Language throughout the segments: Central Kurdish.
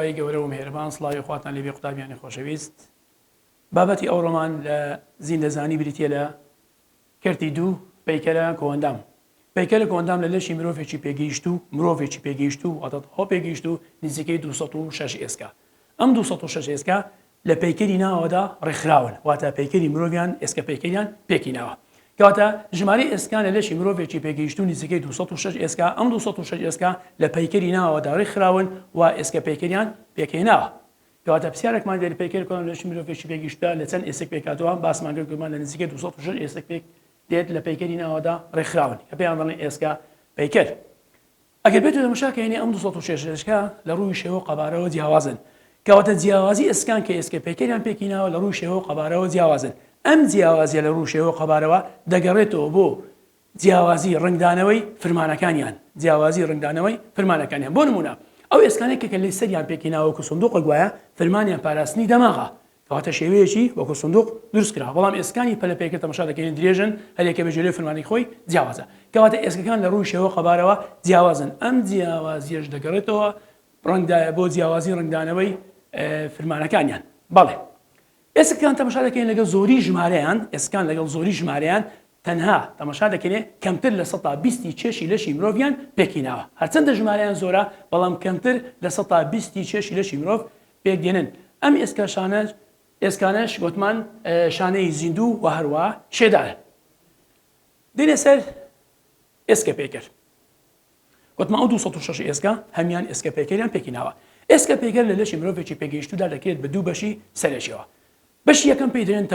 خدای گەورە و مهرەبان سڵاوی خواتان لێبێ قوتابیانی خۆشەویست بابەتی ئەو ڕۆمان لە زیندەزانی بریتیە لە کەرتی دوو پەیکەرە کۆندام پەیکەرە کۆندام لە لەشی مرۆڤێکی پێگەیشت و مرۆڤێکی پێگەیشت و ئەتەتەوە پێگەیشت و نزیکەی 206 ئێسکا ئەم 206 ئێسکا لە پەیکەری ناوەدا ڕێکخراون واتە پەیکەری مرۆڤیان ئێسکە پەیکەریان پێکیناوە کەواتە ژمارەی ئێسکان لە لەشی مرۆڤێکی پێگەیشت و نزیکەی 206 ئێسکا ئەم 206 ئێسکا لە پەیکەری ناوەدا ڕێکخراون و ئێسکە پەیکەریان پێکەیناوە کەواتە پرسیارێکمان لێرە پەیکەر کۆن لە لەشی مرۆڤێکی پێگەیشتە لە چەند ئێسک پێکاتەوە باسمان کردمان لە نزیکەی 206 ئێسک پێک دێت لە پەیکەری ناوەدا ڕێکخراون کە پێیان دەڵێن ئێسکا پەیکەر ئەگەر بێت دەمەشاکەینێ ئەم 206 ئێسکا لە ڕووی شێوە قەبارەوە جیاوازن کەواتە جیاوازی ئێسکان کە ئێسکە پەیکەریان پێکیناوە لە ڕووی شێوە قەبارەوە جیاوازن ئەم جیاوازیە لە ڕووی شێوە قەبارەوە دەگەڕێتەوە بۆ جیاوازی ڕنگدانەوەی فرمانەکانیان بۆ نمونە ئەو ئێسکانێک کە لەی سەریان پێکیناوە وەکو سندوق گوایە فرمانیان پاراستنی دەماغە کەواتە شێوەیەکی وەکو سندوق دروستکرا بەڵام ئێسکانی پەلە پێکرد تەماشا دەکەین درێژن هەرێکە بەجێرەی فرمانی خۆی جیاوازە کەواتە ئێسکەکان لە ڕووی شێوە قەبارەوە جیاوازن ئەم جیاوازیەش دەگەڕێتەوە ڕنگدایە بۆ جیاوازی ڕنگدانەوەی فرمانەکانیان بەڵێ ئێسکان تەماشا دەکەین لەگەڵ زۆری ژمارەیان ئێسکان لەگەڵ زۆری ژمارەیان تەنها تەماشا دەکەنێ کەمتر لە 120 چێشی لەشی مرۆڤیان پێکیناوە هەرچەندە ژمارەیان زۆرە بەڵام کەمتر لە 120 چێشی لەشی مرۆڤ پێکدێنن ئەم ئێسکانەش گوتمان شانەی زیندوو و هەروە شێدارە دێنێ سەر ئێسکە پێکەر گوتمان ئەو 206 ئێسکا هەمیان ئێسکە پێکەریان پێکیناوە ئێسکە پێکەر لە لەشی مرۆڤێکی پێگەیشتوودا دەکرێت بە دوو بەشی سەرێکیەوە بەشی یەکەم پێی دەڵێن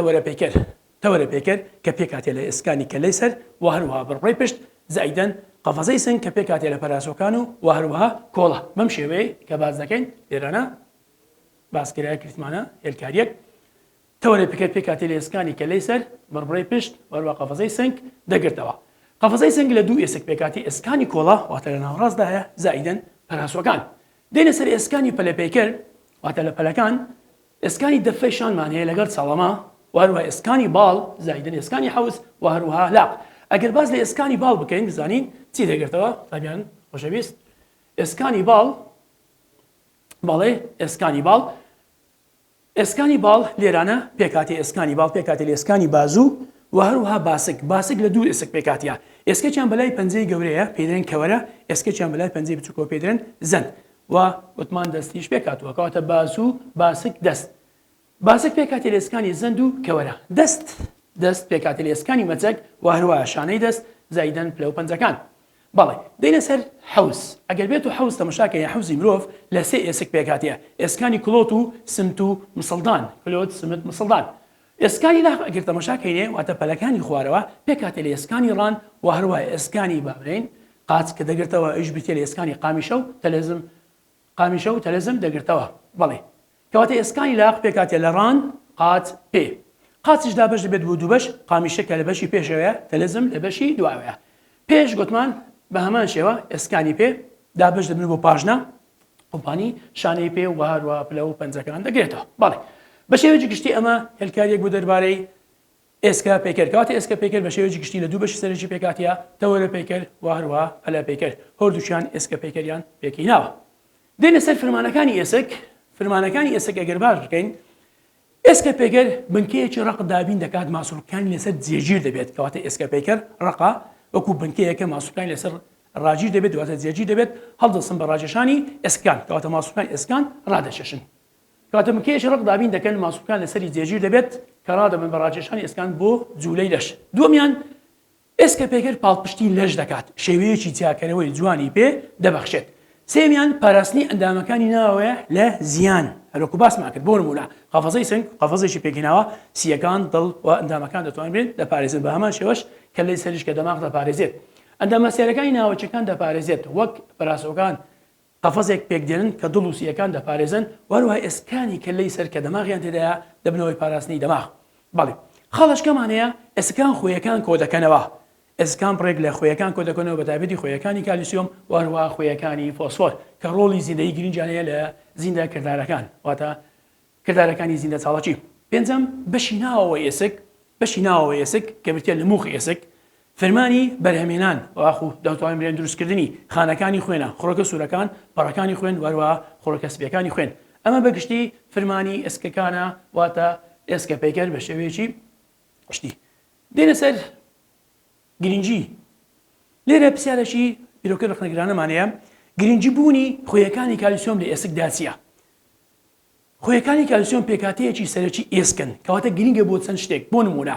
تەوەرە پێکەر کە پێکاتێ لە ئێسکانی کە لەی سەر و هەروەها بڕڕێی پشت زائیدەن قەفەزەی سنگ کە پێکاتێ لە پەراسۆکان و هەروەها کۆڵە بەم شێوەیە کە باز دەکەین لێرانە باسکرای کردمانە هێلکاریەک تەوەرە پێکەر پێکاتێ لە ئێسکانی کە لەی سەر بڕڕێی پشت وەروە قەفەزەی سنگ دەگرتەوە قەفەزەی سنگ لە دوو ئێسک پێکاتی ئێسکانی کۆڵە واتە لە ناوڕاستدایە زائیدەن پەراسۆکان دێنە سەر ئێسکانی پەلە پێکەر واتە لە پەلەکان ئێسکانی دەفەیشانمان هەیە لەگەڵ سەڵەما وهروها ئێسکانی باڵ زائیدەن ئێسکانی حەوز و هەروەها لاق ئەگەر باز لە ئێسکانی باڵ بکەین بزانین چی دەگرتەوە تابیان خۆشەویست ئێسکانی باڵ بەڵێ ئێسکانی باڵ لێرانە پێکاتی ئێسکانی باڵ پێکاتی لە ئێسکانی بازوو و هەروەها باسک لە دوو ئێسک پێکاتیە ئێسکەیان بەلای پەنجەی گەورەیە پێدرێن کەوەرە ئێسکەیان بەلای پەنجەی بچووکەوە پێدرێن زەند و وتمان دەستیش پێکاتوە کەواتە بازوو باسک دەست باسک پێکاتی لە ئێسکانی زەند و کەوەرە دەست پێکاتی لە ئێسکانی مەچەک و هەروەها شانەی دەست زائیدەن پلە و پەنجەکان بەڵێ دێنە سەر حەوز ئەگەر بێت و حەوز تەماشاکەی حەوزی مرۆڤ لە سێ ئێسک پێکاتیە ئێسکانی کلۆت و سمت و مسڵدان کلۆت سمت مسڵدان ئێسکانی لاق ئەگەر تەماشاکەینێ واتە پەلەکانی خوارەوە پێکاتی لە ئێسکانی ڕان و هەروەها ئێسکانی بابرین قاچ کە دەگرتەوە ئەوش بریتە لە ئێسکانی قامیشە و تەلەزم دەگرتەوە بەڵێ کەواتە ئێسکانی لاق پێکاتێ لە ڕان قاچ پێ قاچش دابش دەبێت بۆ دوو بەش قامیشە کە لە بەشی پێشەوەیە تەلەزم لە بەشی دواوەیە پێش گوتمان بە هەمان شێوە ئێسکانی پێ دابش دەبن بۆ پاژنە قوپانی شانەی پێ و هەروە پلە و پەنجەکان دەگرێتەوە بەڵێ بە شێوەیەکی گشتی ئەمە هێلکاریەک بۆ دەربارەی ئێسکا پێکەر کەواتە ئێسکە پێکەر بە شێوەیەکی گشتی لە دوو بەشی سەرەکی پێکاتیە تەوەرە پێکەر و هەروەها پەلە پێکەر هەردووچیان ئێسکە پێکەریان پێکیناوە دێنە سەر فرمانەکانی ئێسک ئەگەر باش بکەین ئێسکە پێکەر بنکەیەکی ڕق دابین دەکات ماسوولەکانی لەسەر جێگیر دەبێت کەواتە ئێسکە پێکەر ڕقا وەکو بنکەیەکە ماسوولەکانی لەسەر ڕاگیر دەبێت دواتە جێگیر دەبێت هەڵدەسن بە ڕاکێشانی ئێسکان کەواتە ماسوولەکانی ئێسکان ڕادەشێشن کەواتە بنکەیەکی ڕق دابین دەکەن ماسوولەکان لەسەری جێگیر دەبێت کە ڕادەبن بە ڕاکێشانی ئێسکان بۆ جوولەی لەش دووەمیان ئێسکە پێکەر پاڵپشتی لەش دەکات شێوەیەکی چاکەرەوەی جوانی پێ دەبەخشێت سێمیان پاراستنی ئەندامەکانی ناوەیە لە زیان هەروەکو باسمان کرد بۆ نمونە قەفەزەی سنگ قەفەزێکی پێکیناوە سیەکان دڵ و ئەندامەکان دەتوانن دەپارێزن بە هەمان شێوەش کە لەی سەریش کە دەماغ دەپارێزێت ئەندامە سێرەکانی ناوەچەکان دەپارێزێت وەک پەراسۆکان قەفەزێک پێکدێنن کە دڵ و سیەکان دەپارێزن وەروەها ئێسکانی کە لەی سەر کە دەماغیان تێدایە دەبنەوەی پاراستنی دەماغ بەڵێ خەڵەشکەمانەیە ئێسکان خۆیەکان کۆ دەکەنەوە ئێسکان بڕێک لە خۆیەکان کۆ دەکەنەوە بە تایبەتی خۆیەکانی کالیسیۆم و هەروەها خۆیەکانی فۆسفۆر کە ڕۆڵی زیندەی گرنگیانەیە لە زیندە کردارەکان واتە کردارەکانی زیندە چاڵەکی پێنجەم بەشی ناوەوە ئێسک کە بریتە لە موخ ئێسک فەرمانی بەرهەمێنان واخو دەتوانین برێن دروستکردنی خانەکانی خوێنە خۆڕەکە سوورەکان پەڕەکانی خوێن وەروە خۆڕەکە سپیەکانی خوێن ئەمە بەگشتی فەرمانی ئێسکەکانە واتە ئێسکە پەیکەر بە شێوەیەکی شتی دێنە سەر گرنگجی لێرە پرسیارێکی بیرۆکە ڕخنەگرانەمانەیە گرنگجی بوونی خۆیەکانی کالیسیۆم لە ئێسکدا چییە؟ خۆیەکانی کالیسیۆم پێکاتەیەکی سەرەکی ئێسکن کەواتە گرنگە بۆ چەند شتێک بۆ نمونە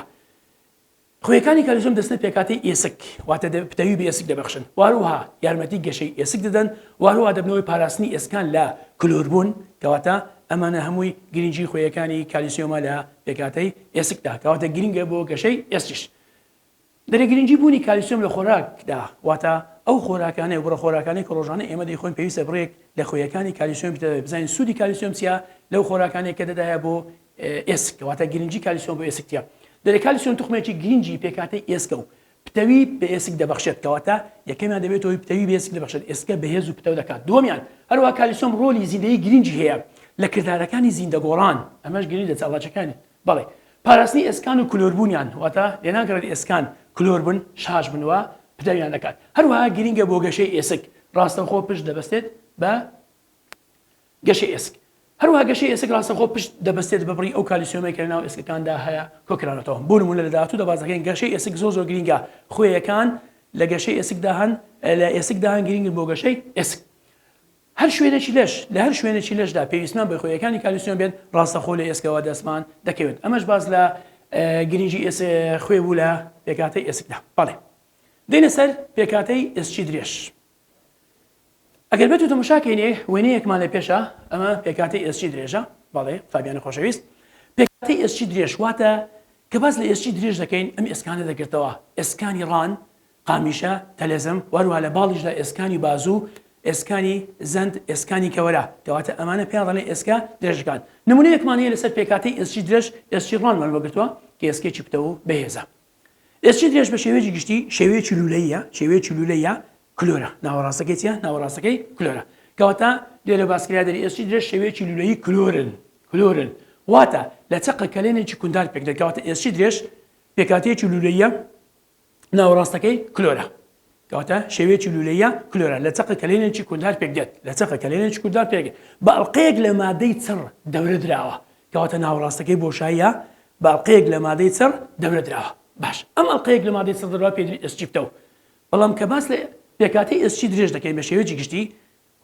خۆیەکانی کالیسیۆم دەستنە پێکاتی ئێسک واتە پتەوی بە ئێسک دەبەخشن واروها یارمەتی گەشەی ئێسک دەدەن واروها دەبنەوەی پاراستنی ئێسکان لە کلۆربوون کەواتە ئەمانە هەمووی گرنگجی خۆیەکانی کالیسیۆمە لە پێکاتەی ئێسکدا کەواتە گرنگە بۆ گەشەی ئێسکیش دەرە گرنگجی بوونی کالیسیۆم لە خۆراکدا واتە ئەو خۆراکانەی بڕە خۆراکانی کە ڕۆژانە ئێمە دەیخۆین پێویستە بڕێک لە خۆیەکانی کالیسیۆم بزانین سوودی کالیسیۆم چیە لەو خۆراکانێک کە دەدایە بۆ ئێسک واتە گرنگجی کالیسیۆم بۆ ئێسکتیە دەرە کالیسیۆم توخمێکی گرنگی پێکاتەی ئێسکە و پتەوی بە ئێسک دەبەخشێت کەواتە یەکەمیان دەبێتەوەی پتەوی بە ئێسک دەبەخشێت ئێسکە بەهێز و پتەو دەکات دووەمیان هەروەها کالیسیۆم ڕۆلی زیندەی گرنگی هەیە لە کردارەکانی زیندەگۆڕان ئەمەش گرنگ لە چاڵاچەکانی بەڵێ پاراستنی ئێسکان و کلۆربوونیان واتە لێناگەڕێت ئێسکان کلۆر بن شاش بنەوە پتەویان دەکات هەروەها گرنگە بۆ گەشەی ئێسک ڕاستەوخۆ پشت دەبەستێت بە گەشەی ئێسک هەروەها گەشەی ئێسک ڕاستەوخۆ پشت دەبەستێت بەبڕی ئەو کالیسیۆمێک کە لەناو ئێسکەکاندا هەیە کۆکرانەوە بۆ نمونە لە داهاتوو دەبازەکەین گەشەی ئێسک زۆر گرنگە خۆیەکان لە گەشەی ئێسکدا هەن لە ئێسکدا هەن گرنگن بۆ گەشەی ئێسک هەر شوێنێکی لەش لە هەر شوێنێکی لەشدا پێویستمان بە خۆیەکانی کالیسیۆم بێت ڕاستەخۆ لە ئێسکەوە دەستمان دەکەوێت ئەمەش باز لە گرنگی خوێ بوو لە پێکاتەی ئێسکدا بەڵێ دێنە سەر پێکاتەی ئێسکی درێژ ئەگەر بێت و تەماشاکەینێ وێنەیەکمان لە پێشە ئەمە پێکاتەی ئێسکی درێژە بەڵێ فابیانی خۆشەویست پێکاتەی ئێسکی درێژ واتە کە باز لە ئێسکی درێژ دەکەین ئەم ئێسکانە دەگرتەوە ئێسکانی ڕان قامیشە تەلەزم وەروها لە باڵیشدا ئێسکانی بازوو ئێسکانی زەند ئێسکانی کەوەرە کەواتە ئەمانە پێیان دەڵێن ئێسکا درێژەکان نمونەیەکمان هەیە لەسەر پێکاتەی ئێسکی درێژ ئێسکی ڕانمان وەرگرتووە کە ئێسکێکی پتەوە بەهێزە ئێسکی درێژ بە شێوەیەکی گشتی شێوەیەکی لولەیە کلۆرە ناوەڕاستەکەی چیە ناوەڕاستەکەی کلۆرە کەواتە لێرە باسکریا دەری ئێسکی درێژ شێوەیەکی لولەیی کلۆرن واتە لە چەقە کەلێنێکی کوندار پێک دێت کەواتە ئێسکی درێژ پێکاتەیەکی لولەیە ناوەڕاستەکەی کلۆرە کەواتە شێوەیەکی لولەیە کلۆرە لە چەقە کەلێنێکی کوندار پێک دێت لە چەقە کەلێنێکی کوندار پێک دێت باڵقەیەک لە مادەی چڕ دەورە درراوە کەواتە ناوەڕاستەکەی بۆشاییە باڵقەیەک لە مادەی چڕ دەورە درراوە باش ئەم ئەڵقەیەک لە مادەی چڕ دەرەوە پێدرێت ئێسکی پتەو بەڵام کە باس لە پێکاتەی ئێسکی درێژ دەکەین بە شێوەیەکی گشتی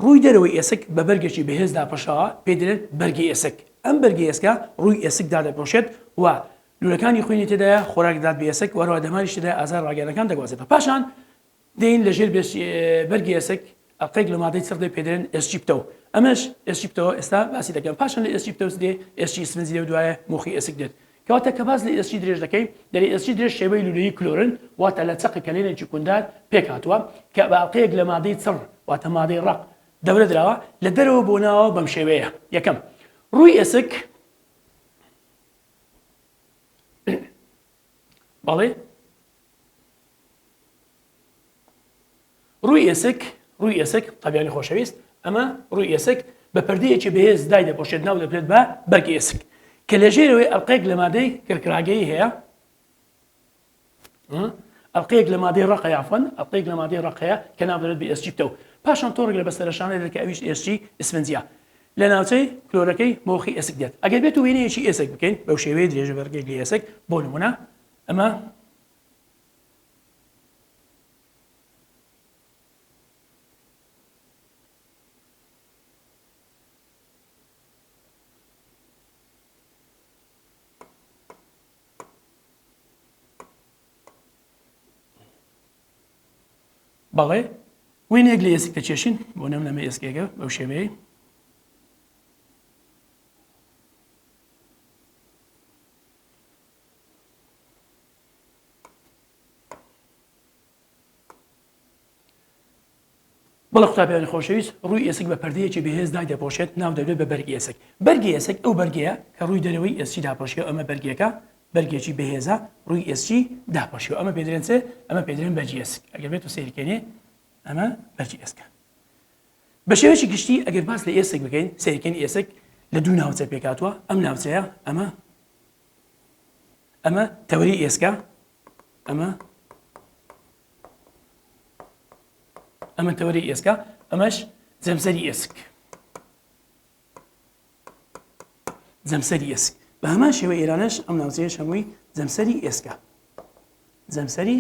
ڕووی دەرەوەی ئێسک بە بەرگێکی بەهێزدا پەشەوە پێدرێت بەرگی ئێسک ئەم بەرگی ئێسکە ڕووی ئێسکدا دەپۆشێت و لولەکانی خوێنی تێدایە خۆراک دەدات بە ئێسک وەروە دەماریش تێدای ئازار ڕاگەرەکان دەگوازێتەوە پاشان دێن لەژێر بەرگی ئێسک ئەڵقەیەک لە مادەی چڕ دێ پێدرێن ئێسکی پتەو ئەمەش ئێسکی پتەوە ئێستا باسی دەکەم پاشان لە ئێسکی پتەوە دێ ئێسکی سفنجی لێ دوایە مۆخی ئێسک دێت کەواتە کە باز لە ئێسکی درێژ دەکەین دەری ئێسکی درێژ شێوەی لولەیی کلۆرن واتە لە چەقی کەلێنێکی کوندار پێک هاتووە کە باڵقەیەک لە مادەی چڕ واتە مادەی ڕق دەورە دراوە لە دەرەوە بۆ ناوە بەم شێوەیە یەکەم ڕووی ئێسک بەڵێ ڕووی ئێسک تەبیانی خۆشەویست ئەمە ڕووی ئێسک بە پەردەیەکی بەهێز دای دەپۆشێت ناو دەبرێت بە بەرگی ئێسک کە لەژێرەوەی ئەڵقەیەک لە مادەی کرکراگەی هەیە ئەڵقەیەک لە مادەی ڕقەیە عەفوەن ئەڵقەیەک لە مادەی ڕقەیە کە ناو دەبرێت بە ئێسکی پتەو پاشان تۆڕێک لە بەستەرەشانە دێت کە ئەویش ئێسکی ئسفنجیە لە ناوچەی کلۆرەکەی مۆخی ئێسک دێت ئەگەر بێت و وێنەیەکی ئێسک بکەین بەو شێوەیە درێژە بەرگێک لە ئێسک بۆ نمونە ئەمە بەڵێ وێنێک لە ئێسک دەچێشین بۆ نەمنەمە ئێسکێکە بەو شێوەیە بەڵێ قوتابیانی خۆشەویست ڕووی ئێسک بە پەردەیەکی بەهێز دای دەپۆشێت ناو دەبێت بە بەرگی ئێسک بەرگی ئێسک ئەو بەرگەیە کە ڕووی دەرەوەی ئێسکی داپۆشیەوە ئەمە بەرگێکە بەرگێکی بەهێزە ڕووی ئێسکی داپۆشیەوە ئەمە پێدرێن چێ ئەمە پێدرێن بەرگی ئێسک ئەگەر بێت و سەیرکەینێ ئەمە بەرگی ئێسکە بە شێوەیەکی گشتی ئەگەر باس لە ئێسک بکەین سەیرکەینی ئێسک لە دوو ناوچە پێکاتوە ئەم ناوچەیە ئەمە تەوەری ئێسکە ئەمە ئەمە تەوەری ئێسکا ئەمەش جەمسەری ئێسک جەمسەری ئێسک بە هەمان شێوە ئێرانەش ئەم ناوچەیەش هەمووی جەمسەری ئێسکا جەمسەری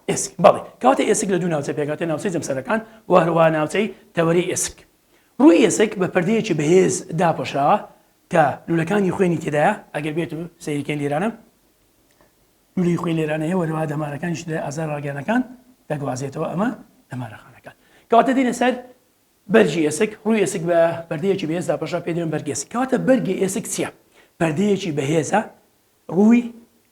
ئێسک بەڵێ کەواتە ئێسک لە دوو ناوچە پێکاتێ ناوچەی جەمسەرەکان و هەروە ناوچەی تەوەری ئێسک ڕووی ئێسک بە پەردەیەکی بەهێز داپۆشراوە کە لولەکانی خوێنی تێدایە ئەگەر بێت و سەیریکەین لێرانە لولی خوێن لێرانە هەیە وەروە دەمارەکانیش لە ئازار ڕاگەیانەکان دەگوازێتەوە ئەمە دەمارەخانەکان کەواتە دێنە سەر بەرجی ئێسک ڕووی ئێسک بە پەردەیەکی بەهێز داپۆشرا پێ دێن بەرگی ئێسک کەواتە بەرگی ئێسک چییە پەردەیەکی بەهێزە ڕووی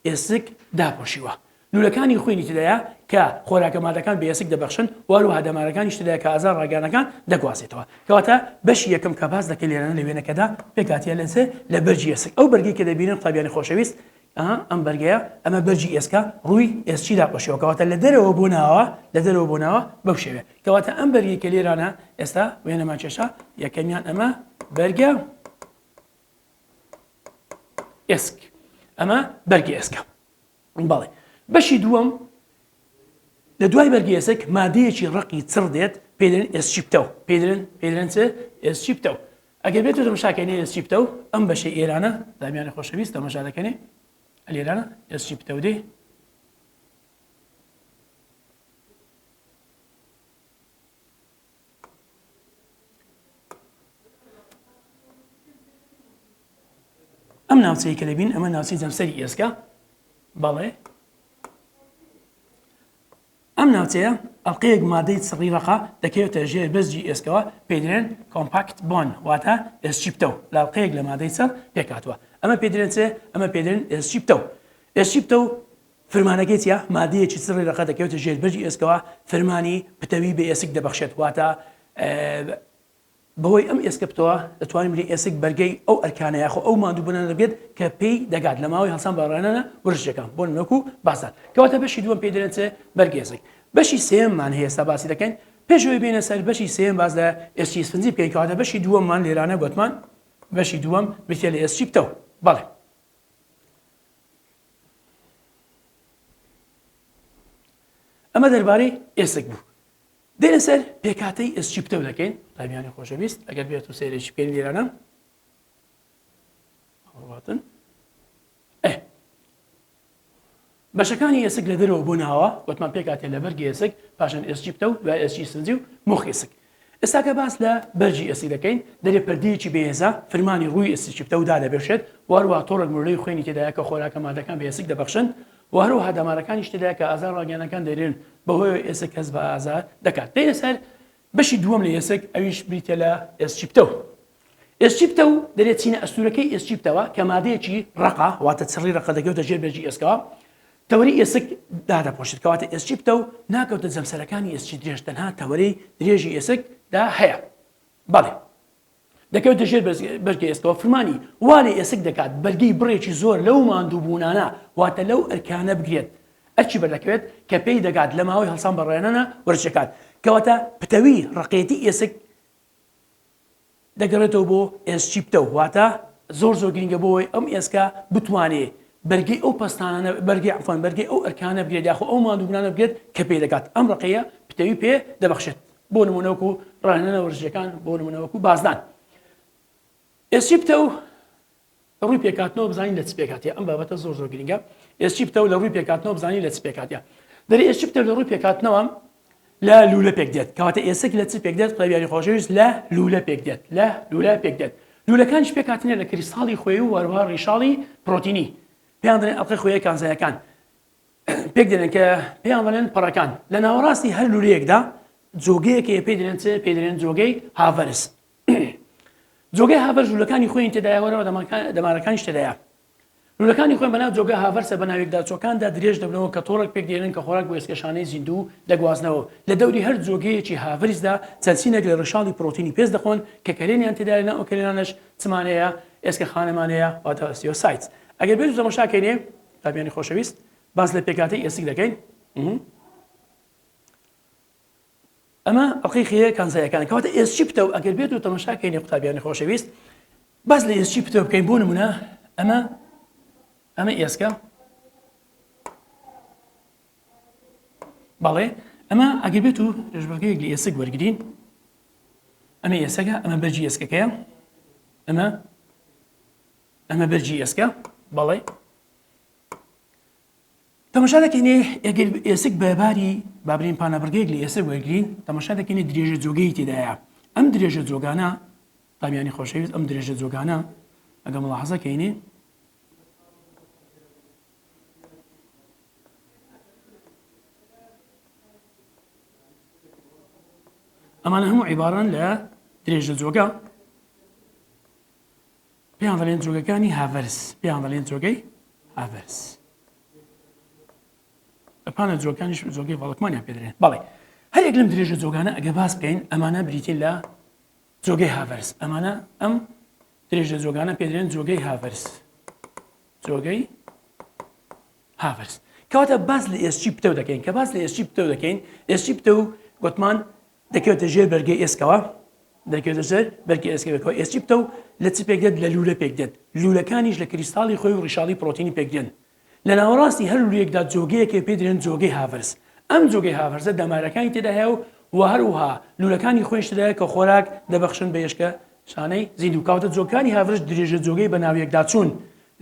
ئێسک داپۆشیوە لولەکانی خوێنی تێدایە کە خۆراکە مادەکان بە ئێسک دەبەخشن وەروە دەمارەکانیش تێدایە کە ئازار ڕاگەیانەکان دەگوازێتەوە کەواتە بەشی یەکەم کە باس دەکەین لێرانە لە وێنەکەدا پێکاتیە لەسێ لە بەرجی ئێسک ئەو بەرگی کە دەبینن قوتابیانی خۆشەویست ئەم بەرگەیە ئەمە بەرجی ئێسکا ڕووی ئێسچی داپۆشیەوە کەواتە لە دەرەوە بۆناوە بەو شێوێ کەواتە ئەم بەرگی کە لێرانە ئێستا وێنەمان کێشە یەکەمیان ئەمە بەرگە ئێسک ئەمە بەرگی ئێسکە بەڵێ بەشی دووەم لە دوای بەرگی ئێسک مادەیەکی ڕقی چڕ دێت پێدرێن ئێسچیپتەو پێدرێن چ ئێسچیپتەو ئەگەر بێت تەماشاکەنی ئێسچیپتەو ئەم بەشەی ئێرانە دامیانی خۆشەویست تەماشا دەکەنێ لێرانە ئێسچیپتەو دێ ئەم ناوچەی کە دەبین ئەمە ناوچەی جەمسەری ئێسکا بەڵێ ئەم ناوچەیە ئەڵقەیەک مادەی چڕی ڕەقا دەکەوێتە ژێر بەرجی ئێسکەوە پێدرێن کۆمپاکت بۆن واتە ئێسچیپتەو لاڵقەیەک لە مادەی چڕ پێکاتوە ئەمە پێدرێن چێ ئەمە پێدرێن ئێسچیپتەو فەرمانەکەی چیە مادەیەکی چڕی ڕەقا دەکەوێتە ژێر بەرجی ئێسکەوە فەرمانی پتەوی بە ئێسک دەبەخشێت واتە بەهۆی ئەم ئێسکەپتەوە دەتوانین بڵێ ئێسک بەرگەی ئەو ئەرکانە یاخۆ ئەو مادووبوونە دەبێت کە پێی دەگات لە ماوەی هەڵسان بەڕێنانە ورشەکان بۆ نمونەکو باسان کەواتە بەشی دووەم پێی دەرێن چێ بەرگی ئێسک بەشی سێممان هەیە ئێستا باسی دەکەین پێشەوەی بینە سەر بەشی سێم باز لە ئێسچی سفنجی بکەین کەواتە بەشی دووەممان لێرانە گوتمان بەشی دووەم بریتە لە ئێسچیپتەوە بەڵێ ئەمە دەربارەی ئێسک بوو دێنە سەر پێکاتەی ئێسچیپتەو دەکەین قوتابیانی خۆشەویست ئەگەر بێت و سێرێکی بکەین لێرانە هەڵواتن بەشەکانی ئێسک لە دەرەوە بووناوە گوتمان پێکاتێ لە بەرگی ئێسک پاشان ئێسچیپتەو و ئێسچی سنجی و مۆخ ئێسک ئێستاکە باس لە بەرجی ئێسک دەکەین دەرێ پەردەیەکی بەهێزە فەرمانی ڕووی ئێسچیپتەودا دەبێشێت وەروە تۆڕێک مولەی خوێنی تێدایە کە خۆراکە مادەکان بە ئێسک دەبەخشن و هەروەها دەمارەکانیش تێدایە کە ئازار ڕاگەیانەکان دەرێن بەهۆی ئێسک کەس بە ئازار دەکات دێنە سەر بەشی دووەم لە ئێسک ئەویش بریتە لە ئێسچیپتەو ئێسچیپتەو دەرێت چینە ئەستورەکەی ئێسچیپتەوە کە مادەیەکی ڕقا واتە چڕی ڕقا دەکەوتە ژێر بەرجی ئێسکەوە تەوەری ئێسک دادەپۆشێت کەواتە ئێسچیپتەو ناکەوتە جەمسەرەکانی ئێسچی درێژ تەنها تەوەرەی درێژی ئێسکدا هەیە بەڵێ دەکەوێتە ژێر بەرگی ئێسکەوە فەرمانی وا لە ئێسک دەکات بەرگەی بڕێکی زۆر لەو ماندووبوونانە واتە لەو ئەرکانە بگرێت ئەرچی بەردەکەوێت کە پێی دەگات لە ماوەی هەڵسان بەڕێنانە وەرچەکات کەواتە پتەوی ڕقێتی ئێسک دەگەڕێتەوە بۆ ئێسچیپتەو واتە زۆر گرنگە بۆەوەی ئەم ئێسکا بتوانێت بەرگەی ئەو پستانە بەرگەی ئەو ئەرکانە بگرێت یاخۆ ئەو مادووبوونانە بگرێت کە پێی دەگات ئەم ڕقەیە پتەوی پێ دەبەخشێت بۆ نمونەوەکو ڕاهێنانە وەرزشەکان بۆ نمونەوەکو بازدان ئێسچیپتەو ڕووی پێکاتنەوە بزانین لە چ پێکاتیە ئەم بابەتە زۆر گرنگە ئێسچیپتەو لە ڕووی پێکاتنەوە بزانین لە چ پێکاتیە دەری ئێسچیپتەو لە ڕووی پێکاتنەوە لە لولە پێک دێت کەواتە ئێسک لە چ پێک دێت قوتابیانی خۆشەویست لە لولە پێک دێت لە لولە پێک دێت لولەکانش پێکاتنێ لە کریستاڵی خوێ و وەروە ڕیشاڵی پرۆتینی پێیان دەڵێن ئەڵقەی خوێیە کانزایەکان پێک دێنن کە پێیان دەڵێن پەڕەکان لە ناوەڕاستی هەر لولەیەکدا جۆگەیەکە پێی دێنن چ پێی دێنن جۆگەی هاڤەرس جۆگەی هاڤەرس لولەکانی خۆیان تێدایە وەرەوە دەمارەکانیش تێدایە لولەکانی خۆیان بەناو جۆگە هاڤەرسە بە ناوێکدا چۆکاندا درێژ دەبنەوە کە تۆڕێک پێک دێنن کە خۆراک بۆ ئێسکەشانەی زیندوو دەگوازنەوە لە دەوری هەر جۆگەیەکی هاڤەرسدا چەندسینێک لە ڕشاڵی پرۆتینی پێز دەخۆن کە کەرێنیان تێدایە لە ئەو کەرێنانەش چمانەیە ئێسکەخانەمانەیە واتە ئۆستیۆسایت ئەگەر بێت تەماشاکەینێ قوتابیانی خۆشەویست باس لە پێکاتەی ئێسک دەکەین ئەمە ئەڵقەی خوێیە کانزایەکان کەواتە ئێسچیپتەو ئەگەر بێت و تەماشاکەینێ قوتابیانی خۆشەویست باس لە ئێسچیپتەوە بکەین بۆ نمونە ئەمە ئێسکە بەڵێ ئەمە ئەگەر بێت و ڕێژبەرگەیەک لە ئێسک وەرگین ئەمە ئێسەکە ئەمە بەرجی ئێسکەکەیە ئەمە بەرجی ئێسکە بەڵێ تەماشا دەکەینێ ئەگەر ئێسک بەباری بابرین پانەبرگەیەک لە ئێسک وەرگین تەماشا دەکەینێ درێژە جۆگەی تێدایە ئەم درێژە جۆگانە تامیانی خۆشەویست ئەم درێژە جۆگانە ئەگە مڵاحەزەکەینێ ئەمانە هەموو عیباران لە درێژە جۆگە پێیان دەڵێن جۆگەکانی هاڤەرس پێیان دەڵێن جۆگەی هاڤەرس ئەپانە جۆگەکانیش جۆگەی باڵکمانیان پێدرێن بەڵێ هەرێک لەم درێژە جۆگانە ئەگە باس بکەین ئەمانە بریتین لە جۆگەی هاڤەرس ئەمانە ئەم درێژە جۆگانە پێدرێن جۆگەی هاڤەرس جۆگەی هاڤەرس کەواتە باس لە ئێسچی پتە دەکەین کە باس لە ئێسچی پتە دەکەین ئێسچی پتە و گوتمان دەکەوێتە ژێر بەرگەی ئێسکەوە دەکەوێتە ژێر بەرگی ئێسکەوە ئێسچی پتە و لە چ پێک دێت لە لولە پێک دێت لولەکانیش لە کریستاڵی خۆی و ڕیشاڵی پرۆتینی پێک دێن لە ناوەڕاستی هەر لولەیەکدا جۆگەیەکێ پێدرێن جۆگەی هاڤەرس ئەم جۆگەی هاڤەرسە دەمارەکانی تێدا هەیە و هەروەها لولەکانی خۆیش تێدایە کە خۆراک دەبەخشن بە یشکە شانەی زیندوو کاوتە جۆگەکانی هاڤەرس درێژە جۆگەی بە ناویەکدا چوون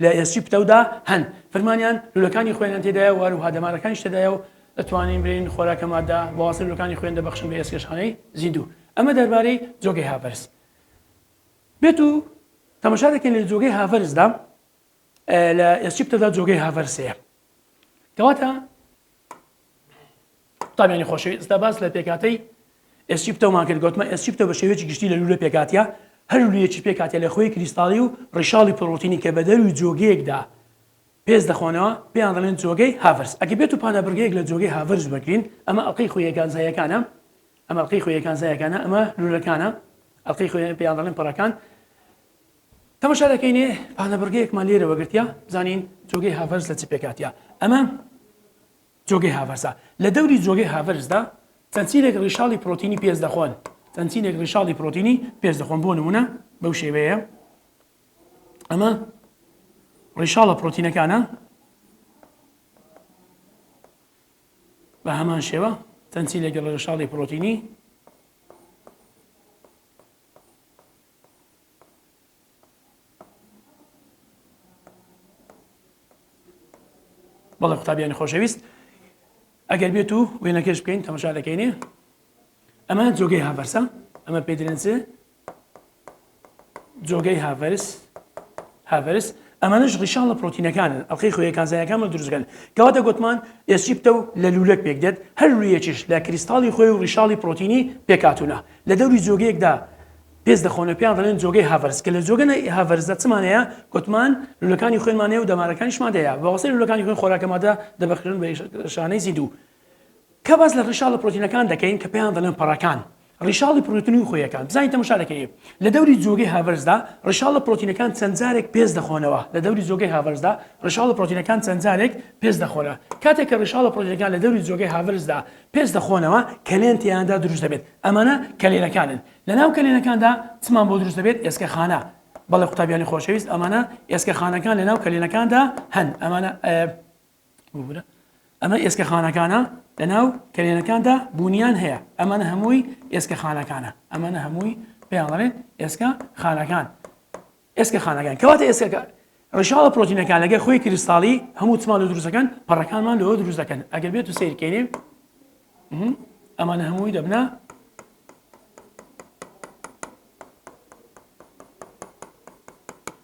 لە ئێسچی پتەودا هەن فەرمانیان لولەکانی خۆیان تێدایە و هەروەها دەمارەکانیش تێدایە و دەتوانین برین خۆراکە مادە بەواسطە لولەکانی خۆیان دەبەخشن بە ئێسکە شانەی زیندوو ئەمە دەربارەی جۆگەی هاڤەرس بێت و تەماشا دەکەین لە جۆگەی هاڤەرسدا لە ئێسچی پتەدا جۆگەی هاڤەرسەیە کەواتە تامیانی خۆشەویستە باس لە پێکاتەی ئێسچی پتەومان کرد گوتمە ئێسچی پتە بە شێوەیەکی گشتی لە لولە پێکاتیە هەر لولەیەکی پێکاتە لە خۆی کریستاڵی و ڕیشاڵی پرۆتینی کە بە دەروی جۆگەیەکدا پێز دەخۆنەوە پێیان دەڵێن جۆگەی هاڤەرس ئەگە بێت و پانەبرگەیەک لە جۆگەی هاڤەرس بگرین ئەمە ئەڵقەی خۆیەکان زایەکانە ئەمە ئەڵقەی خۆیەکان زایەکانە ئەمە لولەکانە ئەڵقەی خۆیان پێیان دەڵێن پەڕەکان تەماشا دەکەینێ پانەبرگەیەکمان لێرە وەگرتیا بزانین جۆگەی هاڤەرس لە چ پێکاتیە ئەمە جۆگەی هاڤەرسە لە دەوری جۆگەی هاڤەرسدا چەندچینێک ڕیشاڵی پرۆتینی پێز دەخۆن چەندچینێک ڕیشاڵی پرۆتینی پێز دەخۆن بۆ نمونە بەو شێوەیە ئەمە ڕیشاڵە پرۆتینەکانە بە هەمان شێوە چەندچینێک ڕیشاڵی پرۆتینی بەڵێ قوتابیانی خۆشەویست ئەگەر بێت و وێنەکەش بکەین تەماشا دەکەینێ ئەمە جۆگەی هاڤەرسە ئەمە پێدرێن چ جۆگەی هاڤەرس ئەمانەش ڕیشاڵە پرۆتینەکانن ئەڵقەی خۆیەکان زایەکانمە دروستگەن کەواتە گوتمان ئێسچی پتە و لە لولەک پێک دێت هەر لولەیەکیش لە کریستاڵی خۆی و ڕیشاڵی پرۆتینی پێکاتونە لە دەوری جۆگەیەکدا پێز دەخۆنە پێیان دەڵێن جۆگەی هاڤەرس کە لە جۆگەی هاڤەرسدا چمانەیە گوتمان لولەکانی خۆیمانەیە و دەمارەکانیشمان هەیە بەواسطەی لولەکانی خۆی خۆراکە مادە دەبەخشن بە شانەی زیندوو کە باس لە ڕیشاڵە پرۆتینەکان دەکەین کە پێیان دەڵێن پەڕەکان ڕیشاڵی پرۆتینی و خۆیەکان بزانین تەماشا دەکەین لە دەوری جۆگەی هاڤەرسدا ڕیشاڵە پرۆتینەکان چەند جارێک پێز دەخۆنەوە لە دەوری جۆگەی هاڤەرسدا ڕیشاڵە پرۆتینەکان چەند جارێک پێز دەخۆنە کاتێک کە ڕیشاڵە پرۆتینەکان لە دەوری جۆگەی هاڤەرسدا پێز دەخۆنەوە کەلێن تیاندا دروست دەبێت ئەمانە کەلێنەکانن لەناو کەلێنەکاندا چمان بۆ دروست دەبێت ئێسکەخانە بەڵێ قوتابیانی خۆشەویست ئەمانە ئێسکەخانەکان لەناو کەلێنەکاندا هەن ئەمە ئێسکەخانەکانە لەناو کەلێنەکاندا بوونیان هەیە ئەمانە هەمووی ئێسکەخانەکانە ئەمانە هەمووی پێیان دەڵێن ئێسکەخانەکان کەواتە ئێسکە ڕیشاڵە پرۆتینەکان لەگە خۆی کریستاڵی هەموو چمان لە دروستەکەن پەڕەکانمان لەوە دروست دەکەن ئەگەر بێت و سیرکەینێ ئەمانە هەمووی دەبنە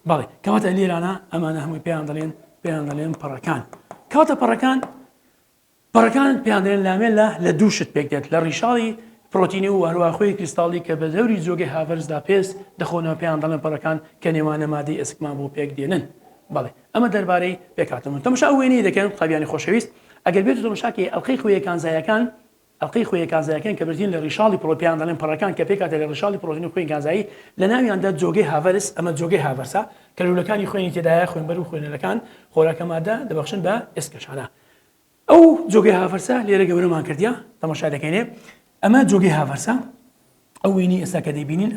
بەڵێ کەواتە لێرانە ئەمانە هەمووی پێیان دەڵێن پەڕەکان کەواتە پەڕەکان پێیان دەڵێن لامێن لە دوو شت پێک دێت لە ڕیشاڵی پرۆتینی و هەروە خۆی کریستاڵی کە بە دەوری جۆگەی هاڤەرسدا پێز دەخۆنەوە پێیان دەڵێن پەڕەکان کە نێوانە مادەی ئێسکمان بۆ پێک دێنن بەڵێ ئەمە دەربارەی پێکاتمون تەماشا وێنەی دەکەن قوتابیانی خۆشەویست ئەگەر بێت تەماشاکەی ئەڵقەی خۆیەکان زایەکان کە برتین لە ڕیشاڵی پرۆتیان دەڵێن پەڕەکان کە پێکاتە لە ڕیشاڵی پرۆتینی خۆی گازایی لە ناویاندا جۆگەی هاڤەرس ئەمە جۆگەی هاڤەرسە کە لولەکانی خۆینی تێدایە خوێنبەر و خوێنەرەکان خۆراکە مادە دەبەخشن بە ئێسکەشانە ئەو جۆگەی هاڤەرسە لێرە گەورەمان کردیا تەماشا دەکەینێ ئەمە جۆگەی هاڤەرسە ئەو وینی ئێستا کە دەیبینین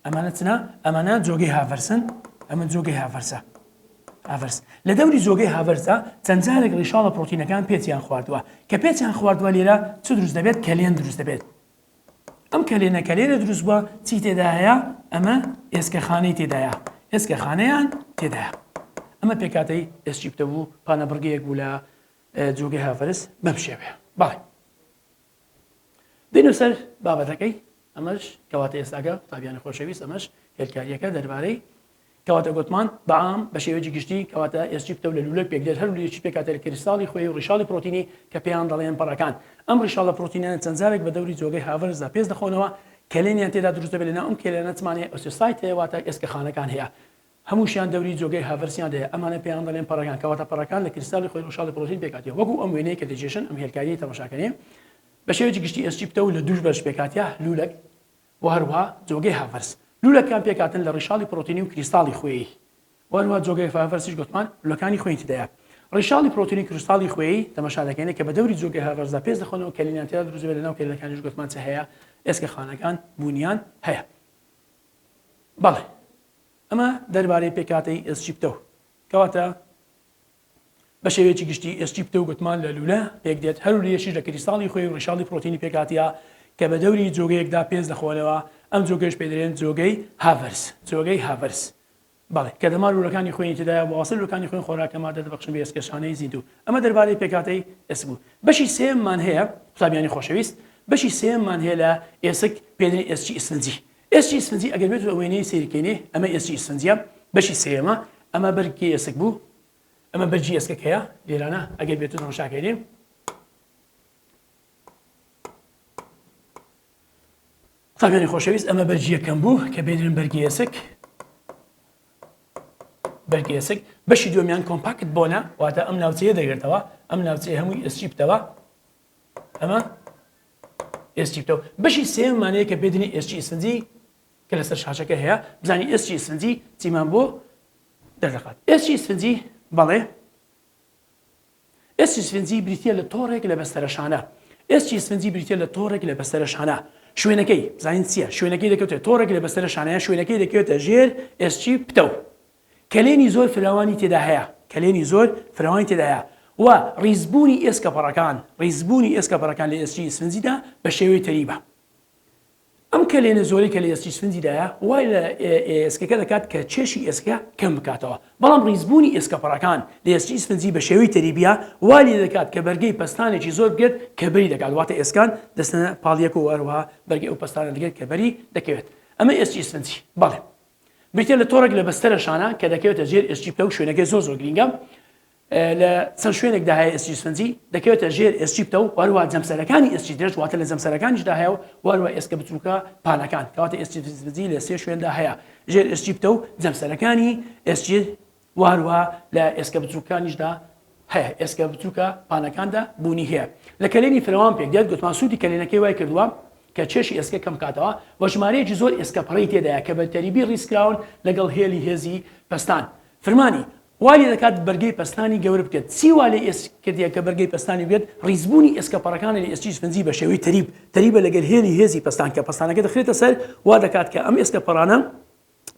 ئەمانە چنە ئەمانە جۆگەی هاڤەرسن ئەمە جۆگەی هاڤەرسە هاڤرس لە دەوری زۆگەی هاڤرزە چەند جارێک ڕیشاڵە پرۆتینەکان پێچیان خواردووە کە پێچیان خواردووە لێرە چ دروست دەبێت کەلێن دروست دەبێت ئەم کەلێنە دروست بووە چی تێدا هەیە ئەمە ئێسکەخانەی تێدایە ئێسکەخانەیان تێدایە ئەمە پێکاتەی ئێسچیپتە بوو پانەبڕگەیەک بوو لە جۆگەی هاڤرس بەم شێوەیە باڵێ دێنە سەر بابەتەکەی ئەمەش کەواتە ئێستاگە قوتابیانی خۆشەویست ئەمەش هێلکاریەکە دەربارەی کەواتە گوتمان بەعام بە شێوەیەکی گشتی کەواتە ئێسچیپتە و لە لولەک پێکدێت هەر لولەیەکی پێکاتە لە کریستاڵی خۆی و ڕیشاڵی پرۆتینی کە پێیان دەڵێن پەڕەکان ئەم ڕیشاڵە پرۆتینیانە چەند جارێک بە دەوری جۆگەی هاڤرزدا پێش دەخۆنەوە کەلێنیان تێدا دروست دەبێت لەناو ئەم کێلێنە چمانەیە ئۆسیۆسایت هەیە واتە ئێسکەخانەکان هەیە هەمووشیان دەوری جۆگەی هاڤرسیان هەیە ئەمانە پێیان دەڵێن پەڕەکان کەواتە پەڕەکان لە کریستاڵی خۆی ڕیشاڵی پرۆتین پێکاتیە وەکو ئەم وێنەیە کە دەجێشن ئەم هێلکاریی تەماشاکەنێ بە شێوەیەکی گشتی ئێسچیپتە و لە دووش بەش پێکاتیا لولەک و هەروەها جۆگەی هاڤرس لولەکان پێکاتن لە ڕیشاڵی پرۆتینی و کریستاڵی خۆی وەروە جۆگەی هاڤرسیش گوتمان لولەکانی خۆی تێدایە ڕیشاڵی پرۆتینی کریستاڵی خۆی تەماشا دەکەین کە بە دەوری جۆگەی هاڤرسدا پێش دەخۆنەوە کەلێنیان تێدا دروست دەبێت لەناو کێلەکانیش گوتمان چه هەیە ئێسکەخانەکان بوونیان هەیە بەڵێ ئەمە دەربارەی پێکاتەی ئێسچیپتە کەواتە بە شێوەیەکی گشتی ئێسچیپتە و گوتمان لە لولە پێک دێت هەر لێشیش لە کریستاڵی خۆی و ڕیشاڵی پرۆتینی پێکاتیە کە بە دەوری جۆگەیەکدا پێش دەخۆنەوە ئەم جۆگەش پێدرێن جۆگەی هاڤرس بەڵێ کە دەمار لولەکانی خۆی تێدایە واصل لولەکانی خۆی خۆراکە مادە دەبەخشن بە ئێسکەشانەی زیندوو ئەمە دەربارەی پێکاتەی ئێسک بوو بەشی سێممان هەیە قوتابیانی خۆشەویست بەشی سێممان هەیە لە ئێسک پێدرێن ئێسکی ئیسفنجی ئێسکی ئیسفنجی ئەگەر بێت وێنەی سیرکەینێ ئەمە ئێسکی ئیسفنجیە بەشی سێمە ئەمە بەرگی ئێسک بوو ئەمە بەرجی ئێسکەک هەیە لێرانە ئەگەر بێت تەماشاکەین قوتابیانی خۆشەویست ئەمە بەرجی یەکەم بوو کە بێدرێن بەرگی ئێسک بەشی دووەمیان کۆمپاکت بۆنە واتە ئەم ناوچەیە دەگرێتەوە ئەم ناوچەیە هەمووی ئێسچیپتەوە ئەمە ئێسچیپتەوە بەشی سێممانەیە کە بێدنی ئێسچی ئیسفنجی کە لەسەر شاشەکە هەیە بزانی ئێسچی ئیسفنجی چیمان بۆ دەردەخات ئێسچی ئیسفنجی بەڵێ ئێسچی ئیسفنجی بریتە لە تۆڕێک لە بەستەرەشانە ئێسچی ئیسفنجی بریتە لە تۆڕێک لە بەستەرەشانە شوێنەکەی بزانین چییە شوێنەکەی دەکەوتێت تۆڕێک لە بەستەرەشانەیە شوێنەکەی دەکەوێتە ژێر ئێسچی پتە کەلێنی زۆر فراوانی تێدا هەیە کەلێنی زۆر فراوانی تێدا هەیە و ڕیزبوونی ئێسکەپەڕەکان لە ئێسچی ئیسفنجیدا بە شێوەی تەریبە ئەم کەلێنە زۆری کە لە ئێسچی ئیسفنجیدایە وای لە ئێسکەکە دەکات کە چێشی ئێسکە کەم بکاتەوە بەڵام ڕیزبوونی ئێسکەپەڕەکان لە ئێسچی ئیسفنجی بە شێوەی تەریبیە والی دەکات کە بەرگەی پەستانێکی زۆر بگێت کە بەری دەکات واتە ئێسکان دەستنە پاڵیەک و هەروەها بەرگەی ئەو پەستانە دەگێت کە بەری دەکەوێت ئەمە ئێسچی ئیسفنجی بەڵێ بریتە لە تۆڕێک لە بەستەرەشانە کە دەکەوێتە ژێر ئێسچیپتە و شوێنەکەی زۆر گرینگە لە چەند شوێنێکدا هەیە ئێسچی ئیسفنجی دەکەوێتە ژێر ئێسچیپتە و هەروەها جەمسەرەکانی ئێسچی درێژ واتە لە جەمسەرەکانیشدا هەیە و هەروەها ئێسکە بچووکە پانەکان کەواتە ئێسچی ئیسفنجی لە سێ شوێندا هەیە ژێر ئێسچیپتە و جەمسەرەکانی ئێسچی و هەروەها لە ئێسکە بچووکانیشدا هەیە ئێسکە بچووکە پانەکاندا بوونی هەیە لە کەلێنی فراوان پێک دێت گوتمان سوودی کەلێنەکەی وای کردووە کە چێشی ئێسکە کەم کاتەوە بە ژمارەیەکی زۆر ئێسکەپەڕەی تێدایە کە بە تەریبی ڕیسکراون لەگەڵ هێلی هێزی پەستان فەرمانی والی دەکات بەرگەی پەستانی گەورە بکرێت چی وا لە ئێسکردیە کە بەرگەی پەستانی بێت ڕیزبوونی ئێسکەپەڕەکانی لە ئێسچی ئیسفنجی بە شێوەی تەریبە لەگەڵ هێلی هێزی پەستان کە پەستانەکە دەخرێتە سەر وا دەکات کە ئەم ئێسکەپەڕانە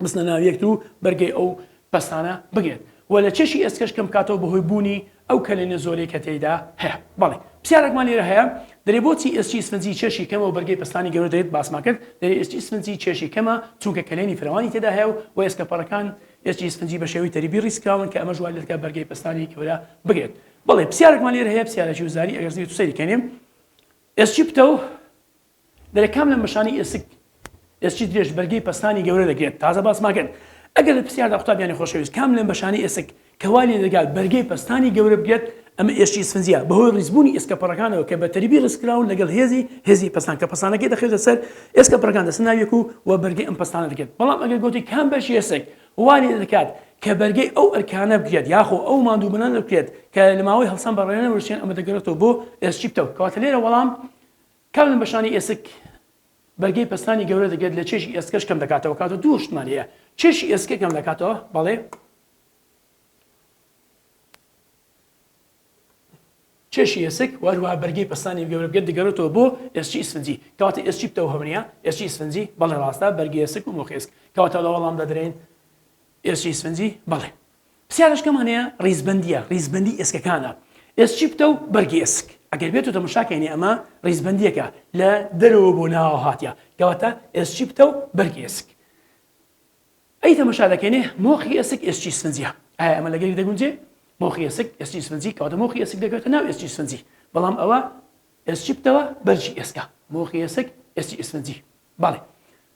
بستنە ناو یەکتر و بەرگەی ئەو پەستانە بگرێت و لە چێشی ئێسکەش کەم کاتەوە بەهۆی بوونی ئەو کەلێنە زۆرەی کە تێیدا هەیە بەڵێ پرسیارێکمان لێرە هەیە دەرێ بۆچی ئێسچی ئیسفنجی چێشی کەمە و بەرگەی پەستانی گەورە دەێت باسمان کرد دەرێ ئێسچی ئیسفنجی چێشی کەمە چونکە کەلێنی فراوانی تێدا هەیە و ئێسکەپەڕەکان ئێسچی ئیسفنجی بە شێوەی تەریبی ڕیسکراون کە ئەمە ژوال دەکات بەرگەی پەستانی گەورە بگرێت بەڵێ پرسیارێکمان لێرە هەیە پرسیارێکی وزاری ئەگەر زیوت سەیریکەنێم ئێسچی پتە و دەرێ کام لە مەشانی ئێسچی درێژ بەرگەی پەستانی گەورە دەگرێت تازە باسمان کرد ئەگەر لە پرسیاردا قوتابیانی خۆشەویست کام لە مەشانی ئێسک کەوالی دەگات بەرگەی پەستانی گەورە بگرێت ئەمە ئێسچی ئیسفنجیە بەهۆی ڕیزبوونی ئێسکەپەڕەکانەوە کە بە تەریبی ڕیسکراون لەگەڵ هێزی پەستان کە پەستانەکەی دەخرێتە سەر ئێسکەپەڕەکان دەستە ناویەک و بەرگەی ئەم پەستانە دەکرێت بەڵام ئەگەر گوتی کام بەشی ئێسک والی دەکات کە بەرگەی ئەو ئەرکانە بکرێت یاخۆ ئەو ماندوو بنان بکرێت کە لە ماوەی هەڵسان بەڕێنە وشێن ئەمە دەگەڕێتەوە بۆ ئێسچیپتە کەواتە لێرە وەڵام کام لە بەشانی ئێسک بەرگەی پەستانی گەورە دەگرێت لە چێشی ئێسکەش کەم دەکاتەوە کاتە دوو شتمان هەیە چێشی ئێسکە کەم دەکاتەوە بەڵێ چێشی ئێسک وەروە بەرگەی پەستانی گەورە بگرێت دەگەڕێتەوە بۆ ئێسچی ئیسفنجی کەواتە ئێسچیپتە و هەمنیە ئێسچی ئیسفنجی بەڵێ ڕاستە بەرگەی ئێسک و مۆخ ئێسک کەواتە لە وەڵام دەدرێن ئێسچی ئیسفنجی بەڵێ پرسیارەشکەمان هەیە ڕیزبەندیە ڕیزبەندی ئێسکەکانە ئێسچی بتە و بەرگی ئێسک ئەگەر بێت و تەماشاکەینی ئەمە ڕیزبەندیەکە لە دەرەوە بۆ ناوە هاتیە کەواتە ئێسچی بتە و بەرگی ئێسک ئەی تەماشا دەکەینێ مۆخی ئێسک ئێسچی سفنجیە ئایا ئەمە لەگەری دەگونجێ مۆخی ئێسک ئێسچی سفنجی کەواتە مۆخی ئێسک دەکەوێتە ناو ئێسچی سفنجی بەڵام ئەوە ئێسچی بتەوە بەرجی ئێسکە مۆخی ئێسک ئێسچی سفنجی باڵێ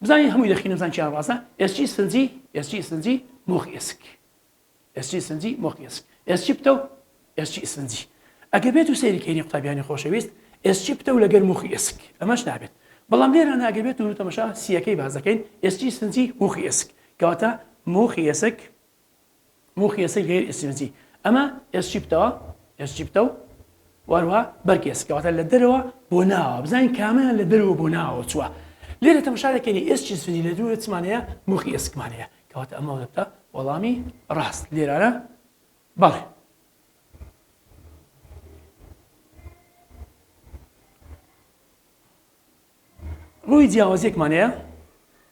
بزانین هەمووی دەخینە بزان چیان ڕاستە ئێسچی سفنجی ئێسچی سفنجی مۆخی ئێسک ئێسچی سفنجی مۆخی ئێسک ئێسچی بتە و ئێسچی سفنجی ئەگە بێت و سەیریکەینی قوتابیانی خۆشەویست ئێسچی بتە و لەگەر مۆخی ئێسک ئەمەش نابێت بەڵام لێرە ئەگە بێت و تەماشا سیەکەی باز دەکەین ئێسچی سفنجی مۆخی ئێسک کەواتە مۆخی ئێسک غێر ئێسچی ئەمە ئێسچی بتەوە وەروە بەرگی ئێسک کەواتە لە دەرەوە بۆ ناوە بزانین کامیان لە دەرەوە بۆ ناوە چووە لێرە تەماشا دەکەینی ئێسچی سفنجی لە دوورە چمانەیە مۆخی ئێسکمانەیە کەواتە ئەمە دەبتە وەڵامی ڕاست لێرانە بەڵێ ڕووی جیاوازێکمانەیە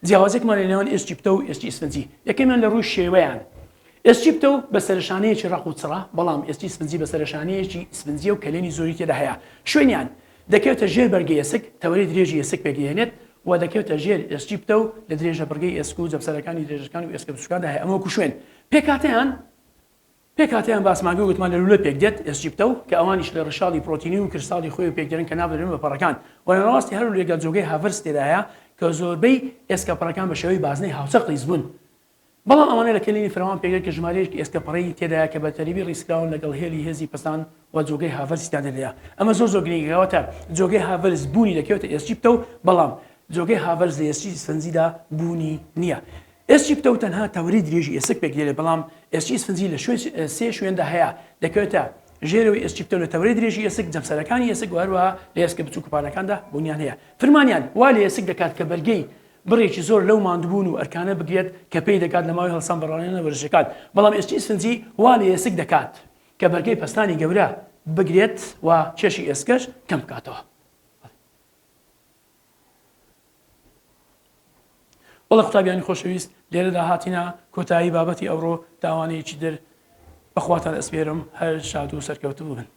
جیاوازێکمانە لەنێوان ئێسچی بتە و ئێسچی سفنجی یەکەمیان لە ڕووی شێوەیان ئێسچی بتە و بە سەرشانەیەکی ڕق و چڕە بەڵام ئێسچی سفنجی بە سەرشانەیەکی سفنجیە و کەلێنی زۆری تێدا هەیە شوێنیان دەکەوێتە ژێر بەرگی ئێسک تەوەری درێژی ئێسک پێگەێنێت و دەکەوێتە ژێر ئێسچی بتە و لە درێژە بەرگەی ئێسک و جەپسەرەکانی درێژەکان و ئێسکە بچووکاندا هەیە ئەمە وەکو شوێن پێکاتیان باسماگە وتمان لە لولە پێک دێت ئێسچی بتە و کە ئەوانیش لە ڕشاڵی پرۆتینی و کریستاڵی خۆی پێکدێن کە نابدرێن بە پەڕەکان و لە ڕاستی هەر لەگەڵ جۆگەی هاڤرس تێدا هەیە کە زۆربەی ئێسکەپەڕەکان بە شێوەی بازنەی هاوچەق ڕیز بوون بەڵام ئەوانەیە لە کلینی فراوان پێگەێت کە ژمارەیەکی ئێسکەپەڕەی تێدایە کە بە تەریبی ڕیسکراون لەگەڵ هێلی هێزی پستان و جۆگەی هاڤرسیدا دەدەیە ئەمە زۆر گرنگەوەتە جۆگەی هاڤرس بوونی دەکەوێتە ئێسچی بتە و بەڵام جۆگەی هاڤرس لە ئێسچی سفنجیدا بوونی نییە ئێسچی بتە و تەنها تەوەری درێژی ئێسک پێکدێت بەڵام ئێسچی سفنجی لە سێ شوێندا هەیە دەکەوێتە ژێرەوەی ئێسچی بتە و لە تەوەری درێژی ئێسک جەمسەرەکانی ئێسک وهروەها لە ئێسکە بچووکەپانەکاندا بوونیان هەیە فرمانیان وا لە ئێسک دەکات کە بەرگەی بڕێکی زۆر لەو ماندبوون و ئەرکانە بگرێت کە پێی دەکات لە ماوەی هەڵسان بەڕانێنە وەرزشەکان بەڵام ئێسچی سفنجی وا لە ئێسک دەکات کە بەرگەی پەستانی گەورە بگرێت و چێشی ئێسکەش کەم بکاتەوە وڵە قوتابیانی خۆشەویست لێرەدا هاتینە کۆتایی بابەتی ئەوڕۆ داوانەیەکی در بەخواتان ئەسپێرم هەر شاد و سەرکەوتوو بن.